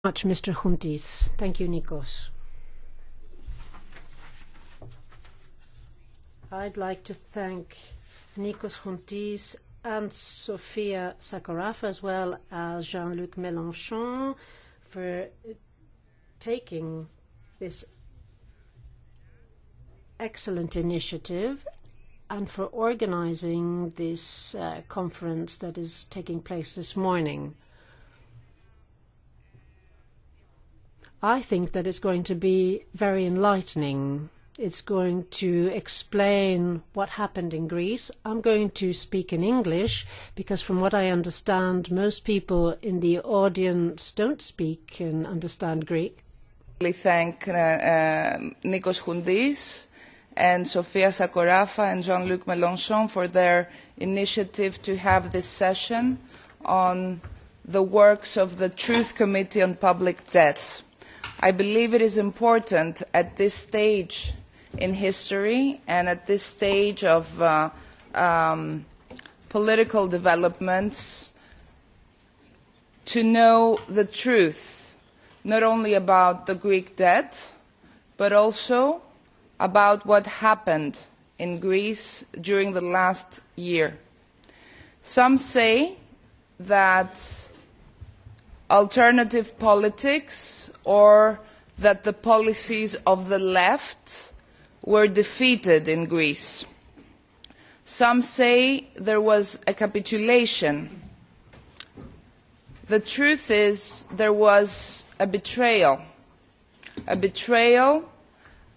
Much, Mr. Huntis. Thank you, Nikos. I'd like to thank Nikos Huntis and Sofia Sakorafa, as well as Jean-Luc Mélenchon, for taking this excellent initiative and for organizing this conference that is taking place this morning. I think that it's going to be very enlightening. It's going to explain what happened in Greece. I'm going to speak in English because from what I understand, most people in the audience don't speak and understand Greek. I thank Nikos Huntis and Sofia Sakorafa and Jean-Luc Mélenchon for their initiative to have this session on the works of the Truth Committee on Public Debt. I believe it is important at this stage in history and at this stage of political developments to know the truth, not only about the Greek debt, but also about what happened in Greece during the last year. Some say that alternative politics or that the policies of the left were defeated in Greece. Some say there was a capitulation. The truth is there was a betrayal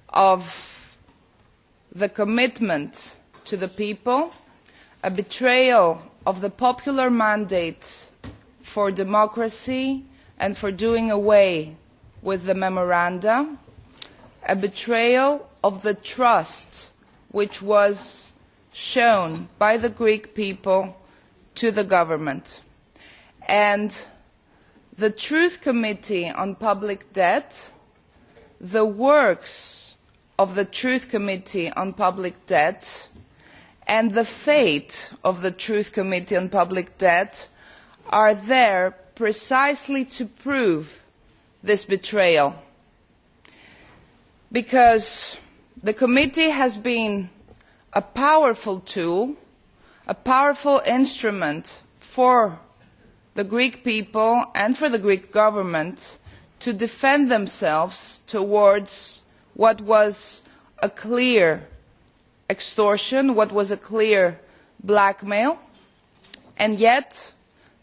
of the commitment to the people, a betrayal of the popular mandate for democracy and for doing away with the memoranda, a betrayal of the trust which was shown by the Greek people to the government. And the Truth Committee on Public Debt, the works of the Truth Committee on Public Debt, and the fate of the Truth Committee on Public Debt are there precisely to prove this betrayal. Because the committee has been a powerful tool, a powerful instrument for the Greek people and for the Greek government to defend themselves towards what was a clear extortion, what was a clear blackmail, and yet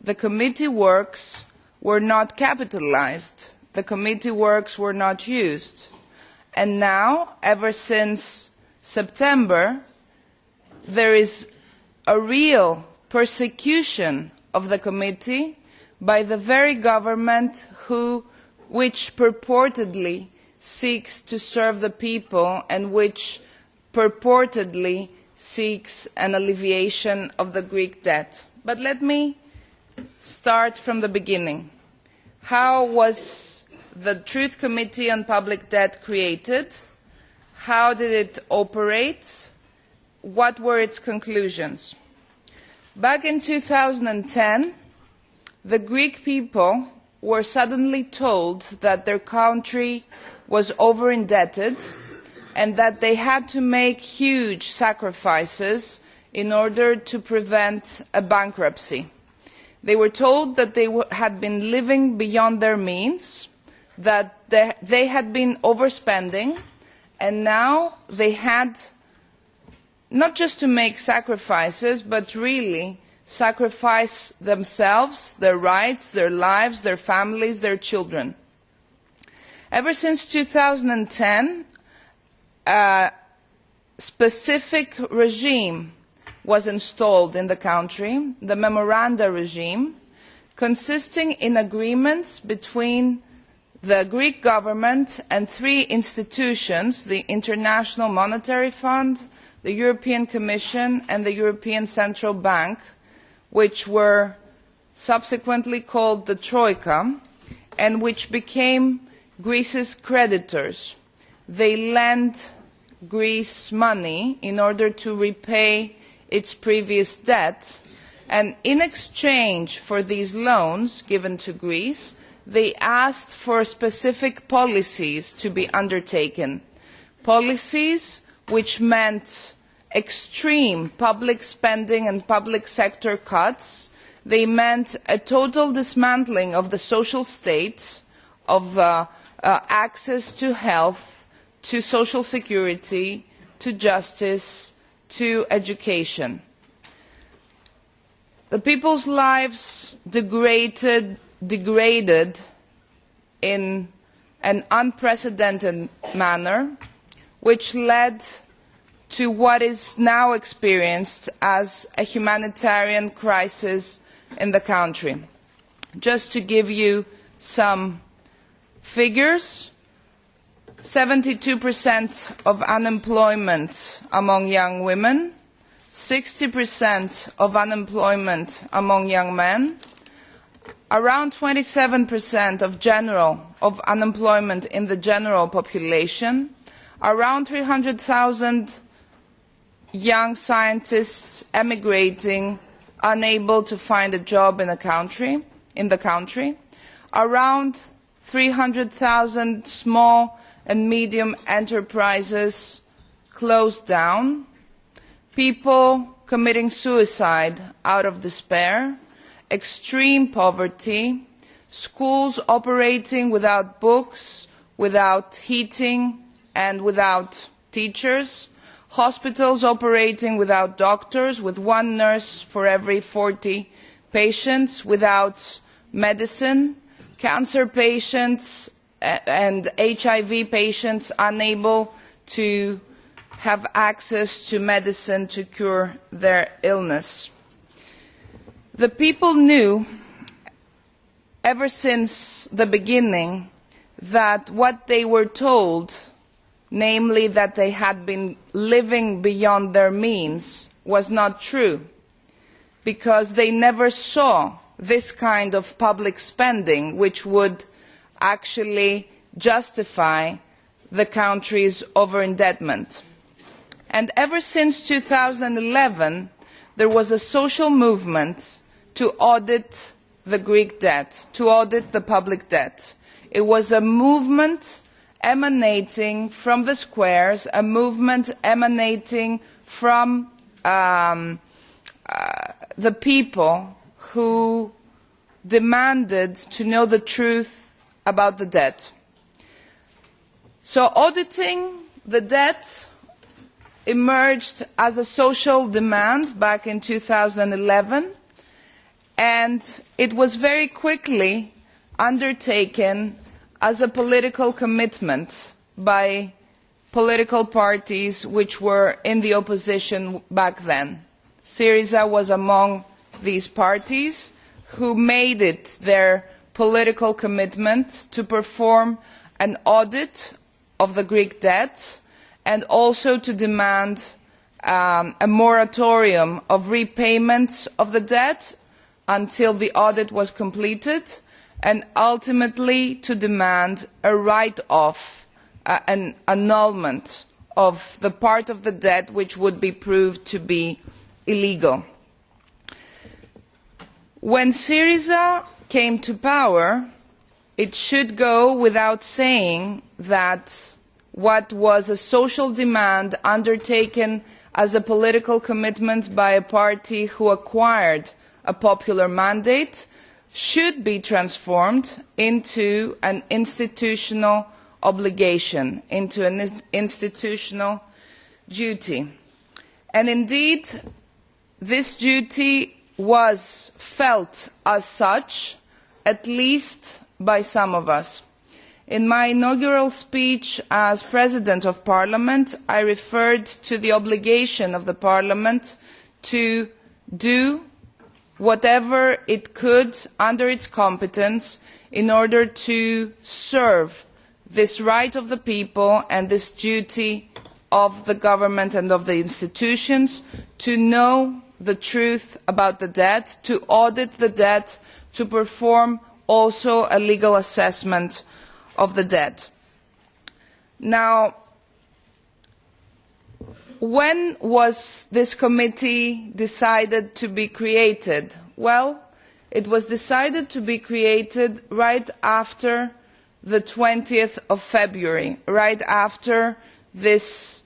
the committee works were not capitalized. The committee works were not used. And now, ever since September, there is a real persecution of the committee by the very government which purportedly seeks to serve the people and which purportedly seeks an alleviation of the Greek debt. But let me start from the beginning. How was the Truth Committee on Public Debt created? How did it operate? What were its conclusions? Back in 2010, the Greek people were suddenly told that their country was over-indebted and that they had to make huge sacrifices in order to prevent a bankruptcy. They were told that they had been living beyond their means, that they had been overspending, and now they had not just to make sacrifices, but really sacrifice themselves, their rights, their lives, their families, their children. Ever since 2010, a specific regime was installed in the country, the memoranda regime, consisting in agreements between the Greek government and three institutions, the International Monetary Fund, the European Commission and the European Central Bank, which were subsequently called the Troika, and which became Greece's creditors. They lent Greece money in order to repay its previous debt, and in exchange for these loans given to Greece, they asked for specific policies to be undertaken, policies which meant extreme public spending and public sector cuts. They meant a total dismantling of the social state, of access to health, to social security, to justice, to education. The people's lives degraded in an unprecedented manner, which led to what is now experienced as a humanitarian crisis in the country. Just to give you some figures, 72% of unemployment among young women, 60% of unemployment among young men, around 27% of unemployment in the general population, around 300,000 young scientists emigrating, unable to find a job in the country, around 300,000 small and medium enterprises closed down, people committing suicide out of despair, extreme poverty, schools operating without books, without heating and without teachers, hospitals operating without doctors, with one nurse for every 40 patients, without medicine, cancer patients and HIV patients unable to have access to medicine to cure their illness. The people knew ever since the beginning that what they were told, namely that they had been living beyond their means, was not true, because they never saw this kind of public spending which would actually justify the country's over-indebtment. And ever since 2011, there was a social movement to audit the Greek debt, to audit the public debt. It was a movement emanating from the squares, a movement emanating from the people who demanded to know the truth about the debt. So auditing the debt emerged as a social demand back in 2011, and it was very quickly undertaken as a political commitment by political parties which were in the opposition back then. Syriza was among these parties who made it their political commitment to perform an audit of the Greek debt and also to demand a moratorium of repayments of the debt until the audit was completed, and ultimately to demand a write-off, an annulment of the part of the debt which would be proved to be illegal. When Syriza came to power, it should go without saying that what was a social demand undertaken as a political commitment by a party who acquired a popular mandate should be transformed into an institutional obligation, into an institutional duty. And indeed, this duty was felt as such, at least by some of us. In my inaugural speech as President of Parliament, I referred to the obligation of the Parliament to do whatever it could under its competence in order to serve this right of the people and this duty of the government and of the institutions to know the truth about the debt, to audit the debt, to perform also a legal assessment of the debt. Now, when was this committee decided to be created? Well, it was decided to be created right after the 20th of February, right after this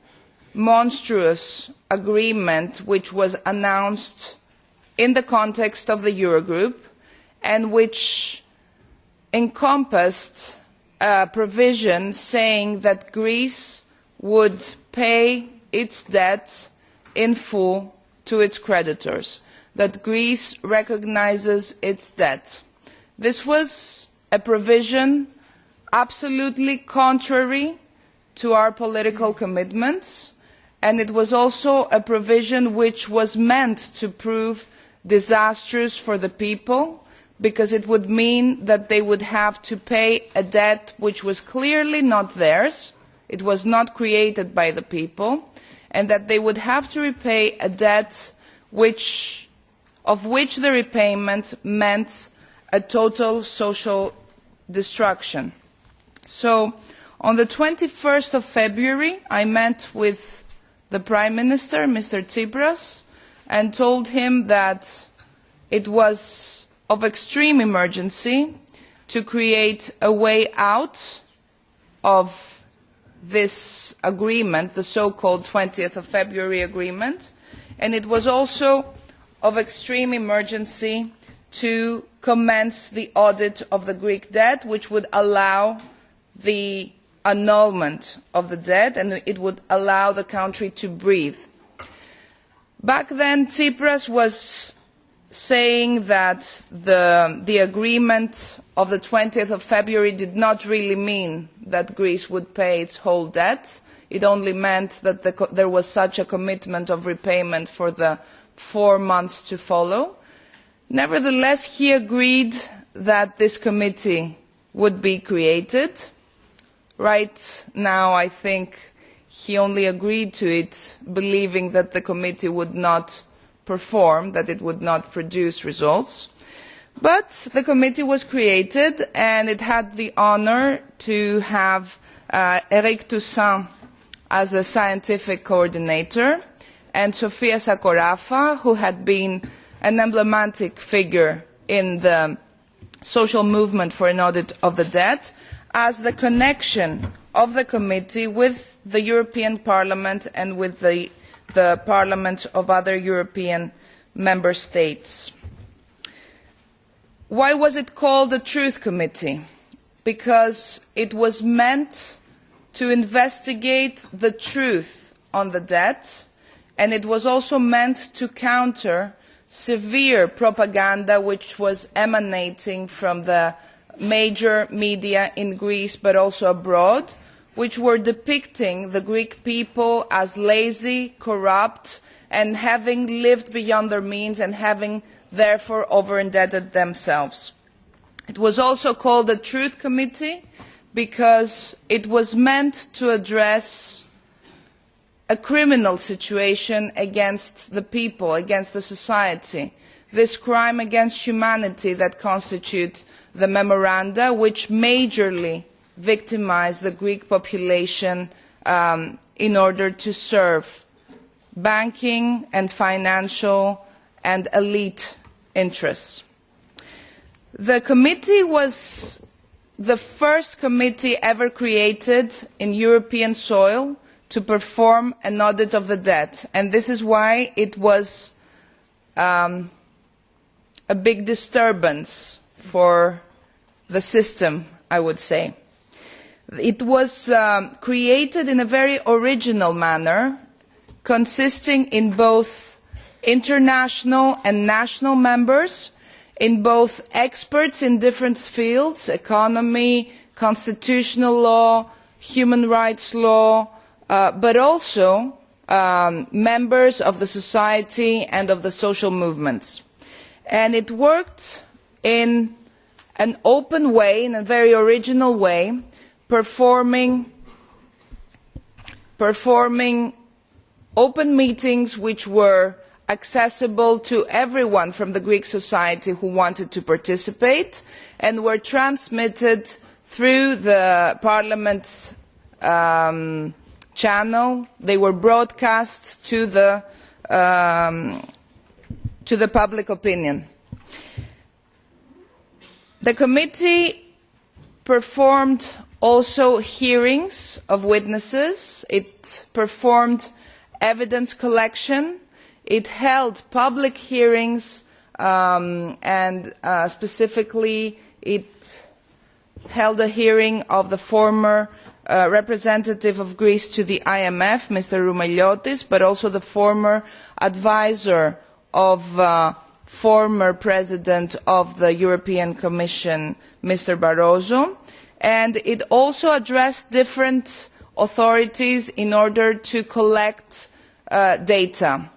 monstrous agreement which was announced in the context of the Eurogroup and which encompassed a provision saying that Greece would pay its debt in full to its creditors, that Greece recognises its debt. This was a provision absolutely contrary to our political commitments, and it was also a provision which was meant to prove disastrous for the people, because it would mean that they would have to pay a debt which was clearly not theirs, it was not created by the people, and that they would have to repay a debt of which the repayment meant a total social destruction. So, on the 21st of February, I met with the Prime Minister, Mr. Tsipras, and told him that it was of extreme emergency to create a way out of this agreement, the so-called 20th of February agreement, and it was also of extreme emergency to commence the audit of the Greek debt, which would allow the annulment of the debt and it would allow the country to breathe. Back then, Tsipras was saying that the agreement of the 20th of February did not really mean that Greece would pay its whole debt. It only meant that there was such a commitment of repayment for the 4 months to follow. Nevertheless, he agreed that this committee would be created. Right now, I think he only agreed to it believing that the committee would not perform, that it would not produce results. But the committee was created and it had the honour to have Eric Toussaint as a scientific coordinator and Sofia Sakorafa, who had been an emblematic figure in the social movement for an audit of the debt, as the connection of the committee with the European Parliament and with the parliaments of other European member states. Why was it called a Truth Committee? Because it was meant to investigate the truth on the debt, and it was also meant to counter severe propaganda which was emanating from the major media in Greece but also abroad, which were depicting the Greek people as lazy, corrupt, and having lived beyond their means and having therefore over-indebted themselves. It was also called the Truth Committee because it was meant to address a criminal situation against the people, against the society, this crime against humanity that constitutes the memoranda, which majorly victimise the Greek population in order to serve banking and financial and elite interests. The committee was the first committee ever created in European soil to perform an audit of the debt, and this is why it was a big disturbance for the system, I would say. It was created in a very original manner, consisting in both international and national members, in both experts in different fields, economy, constitutional law, human rights law, but also members of the society and of the social movements. And it worked in an open way, in a very original way, performing open meetings which were accessible to everyone from the Greek society who wanted to participate and were transmitted through the Parliament's channel. They were broadcast to the public opinion. The committee performed also hearings of witnesses. It performed evidence collection. It held public hearings and specifically it held a hearing of the former representative of Greece to the IMF, Mr. Roumeliotis, but also the former advisor of former President of the European Commission, Mr. Barroso, and it also addressed different authorities in order to collect data.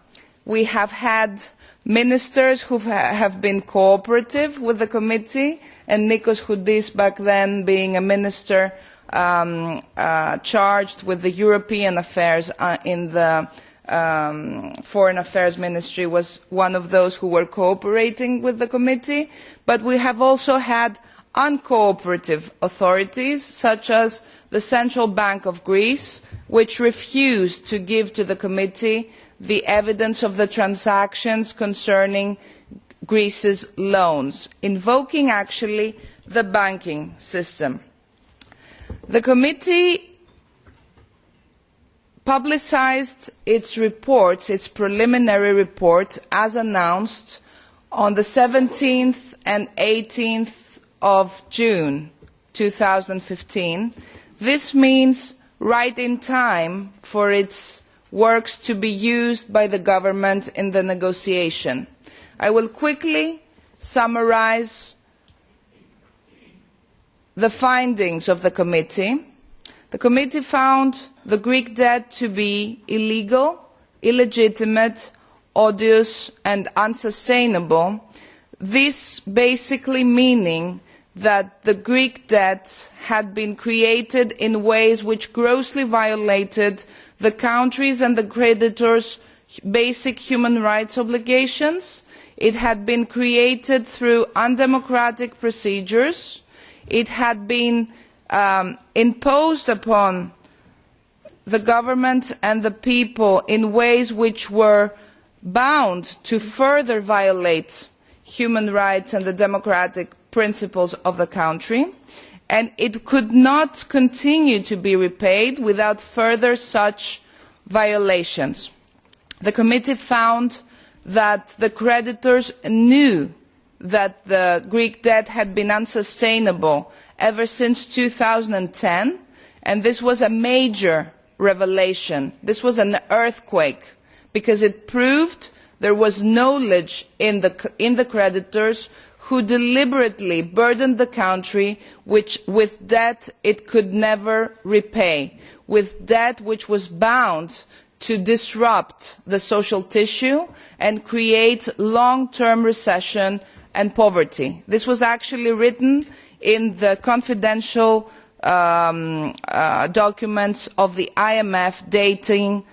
We have had ministers who have been cooperative with the committee, and Nikos Choudis, back then being a minister charged with the European affairs in the Foreign Affairs Ministry, was one of those who were cooperating with the committee. But we have also had uncooperative authorities, such as the Central Bank of Greece, which refused to give to the committee the evidence of the transactions concerning Greece's loans, invoking actually the banking system. The committee publicised its reports, its preliminary report, as announced on the 17th and 18th of June 2015. This means right in time for its works to be used by the government in the negotiation. I will quickly summarise the findings of the committee. The committee found the Greek debt to be illegal, illegitimate, odious and unsustainable, this basically meaning that the Greek debt had been created in ways which grossly violated the country's and the creditors' basic human rights obligations. It had been created through undemocratic procedures. It had been imposed upon the government and the people in ways which were bound to further violate human rights and the democratic principles of the country, and it could not continue to be repaid without further such violations. The committee found that the creditors knew that the Greek debt had been unsustainable ever since 2010, and this was a major revelation. This was an earthquake, because it proved there was knowledge in the creditors who deliberately burdened the country with debt it could never repay, with debt which was bound to disrupt the social tissue and create long-term recession and poverty. This was actually written in the confidential documents of the IMF dating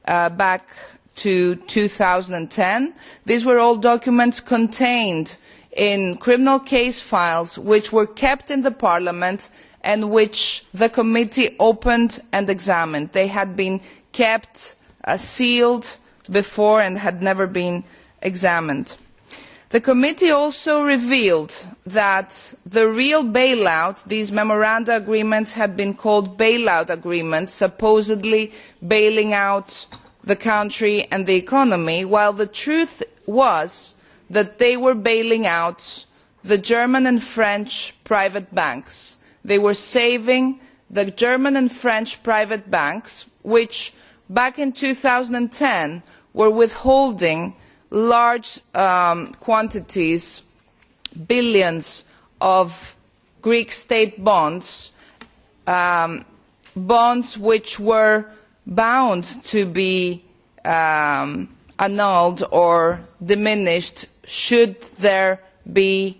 back to 2010. These were all documents contained in criminal case files which were kept in the Parliament and which the committee opened and examined. They had been kept sealed before and had never been examined. The committee also revealed that the real bailout, these memoranda agreements had been called bailout agreements, supposedly bailing out the country and the economy, while the truth was that they were bailing out the German and French private banks. They were saving the German and French private banks, which back in 2010 were withholding large quantities, billions of Greek state bonds, bonds which were bound to be annulled or diminished should there be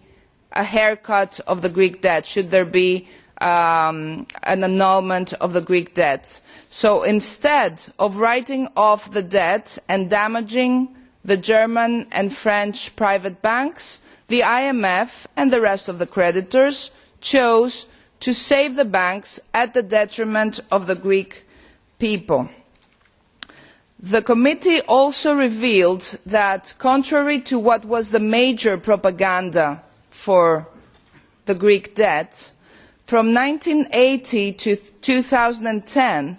a haircut of the Greek debt, should there be an annulment of the Greek debt. So instead of writing off the debt and damaging the German and French private banks, the IMF and the rest of the creditors chose to save the banks at the detriment of the Greek people. The committee also revealed that, contrary to what was the major propaganda for the Greek debt, from 1980 to 2010,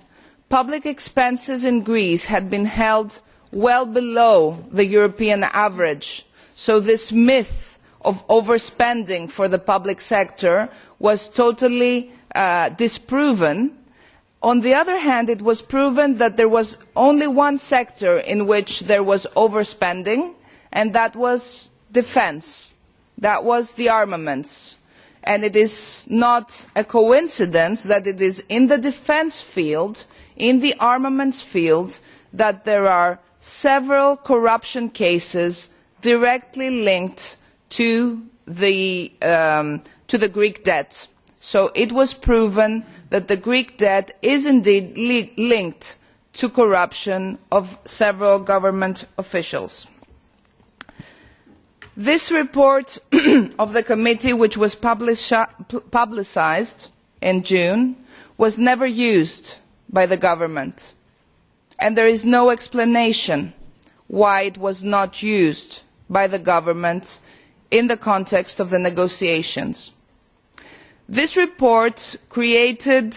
public expenses in Greece had been held well below the European average. So this myth of overspending for the public sector was totally disproven. On the other hand, it was proven that there was only one sector in which there was overspending, and that was defence. That was the armaments. And it is not a coincidence that it is in the defence field, in the armaments field, that there are several corruption cases directly linked to the Greek debt. So it was proven that the Greek debt is indeed linked to corruption of several government officials. This report of the committee, which was publicised in June, was never used by the government, and there is no explanation why it was not used by the government in the context of the negotiations. This report created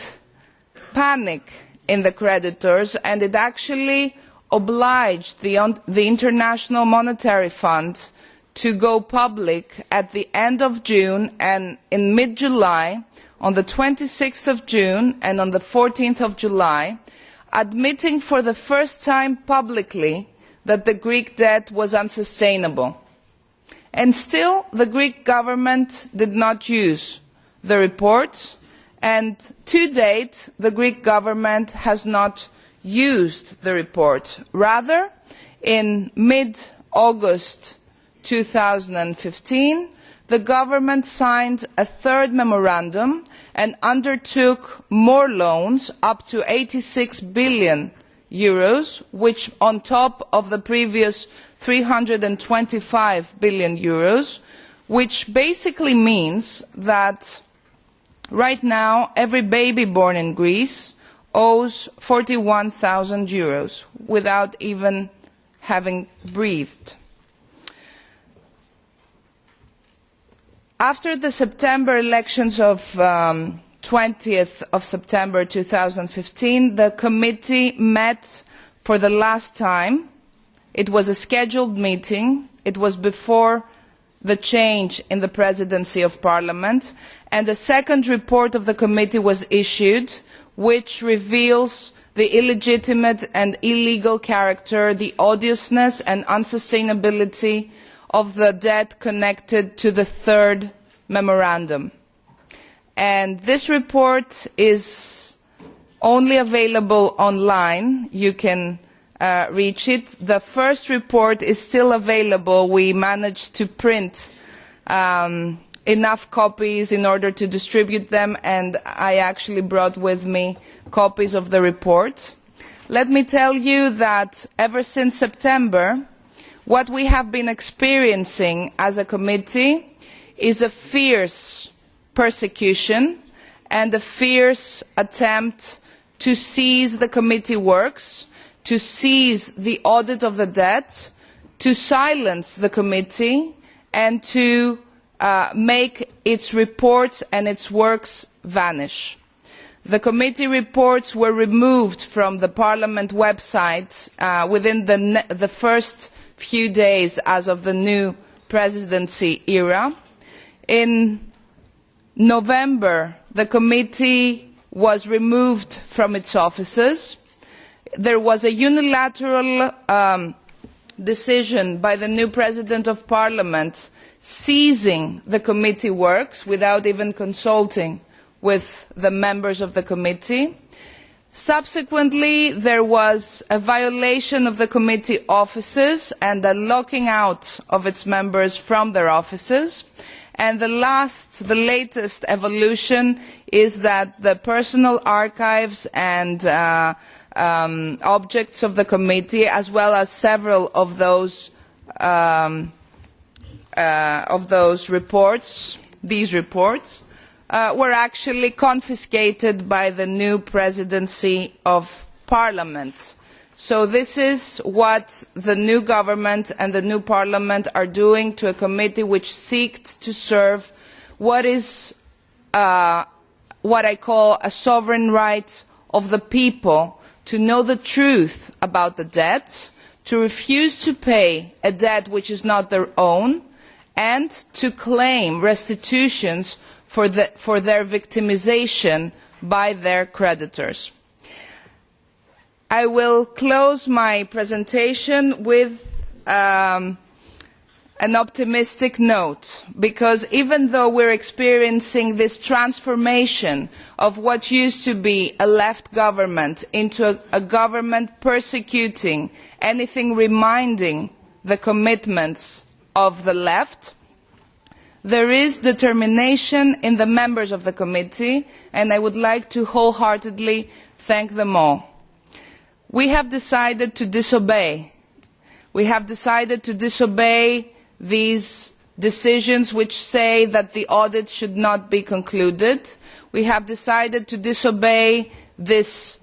panic in the creditors, and it actually obliged the International Monetary Fund to go public at the end of June and in mid-July, on the 26th of June and on the 14th of July, admitting for the first time publicly that the Greek debt was unsustainable. And still, the Greek government did not use the report, and to date, the Greek government has not used the report. Rather, in mid-August 2015, the government signed a third memorandum and undertook more loans up to €86 billion, which on top of the previous €325 billion, which basically means that right now every baby born in Greece owes €41,000 without even having breathed. After the September elections of 20th of September 2015, the committee met for the last time. It was a scheduled meeting. It was before the change in the presidency of Parliament, and a second report of the committee was issued, which reveals the illegitimate and illegal character, the odiousness and unsustainability of the debt connected to the third memorandum. And this report is only available online. You can reach it. The first report is still available. We managed to print enough copies in order to distribute them, and I actually brought with me copies of the report. Let me tell you that ever since September, what we have been experiencing as a committee is a fierce persecution and a fierce attempt to seize the committee works, to seize the audit of the debt, to silence the committee, and to make its reports and its works vanish. The committee reports were removed from the Parliament website within the first few days as of the new presidency era. In November, the committee was removed from its offices. There was a unilateral decision by the new President of Parliament seizing the committee works without even consulting with the members of the committee. Subsequently, there was a violation of the committee offices and a locking out of its members from their offices. And the latest evolution is that the personal archives and objects of the committee, as well as several of those reports, were actually confiscated by the new presidency of Parliament. So this is what the new government and the new Parliament are doing to a committee which seeks to serve what is what I call a sovereign right of the people to know the truth about the debt, to refuse to pay a debt which is not their own, and to claim restitutions for their victimization by their creditors. I will close my presentation with an optimistic note, because even though we're experiencing this transformation of what used to be a left government into a government persecuting anything reminding the commitments of the left, there is determination in the members of the committee, and I would like to wholeheartedly thank them all. We have decided to disobey. We have decided to disobey these decisions which say that the audit should not be concluded. We have decided to disobey these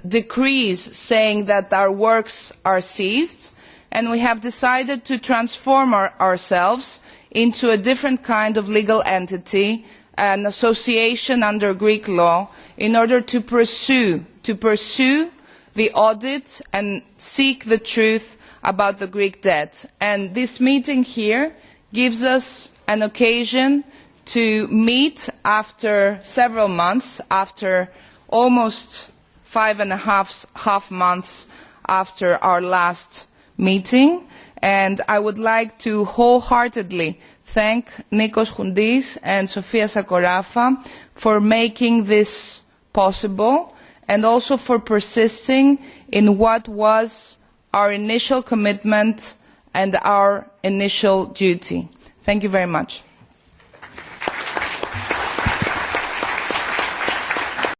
decrees saying that our works are seized, and we have decided to transform ourselves into a different kind of legal entity, an association under Greek law, in order to pursue the audit and seek the truth about the Greek debt. And this meeting here gives us an occasion to meet after several months, after almost 5.5 months after our last meeting. And I would like to wholeheartedly thank Nikos Choundis and Sofia Sakorafa for making this possible, and also for persisting in what was our initial commitment and our initial duty. Thank you very much.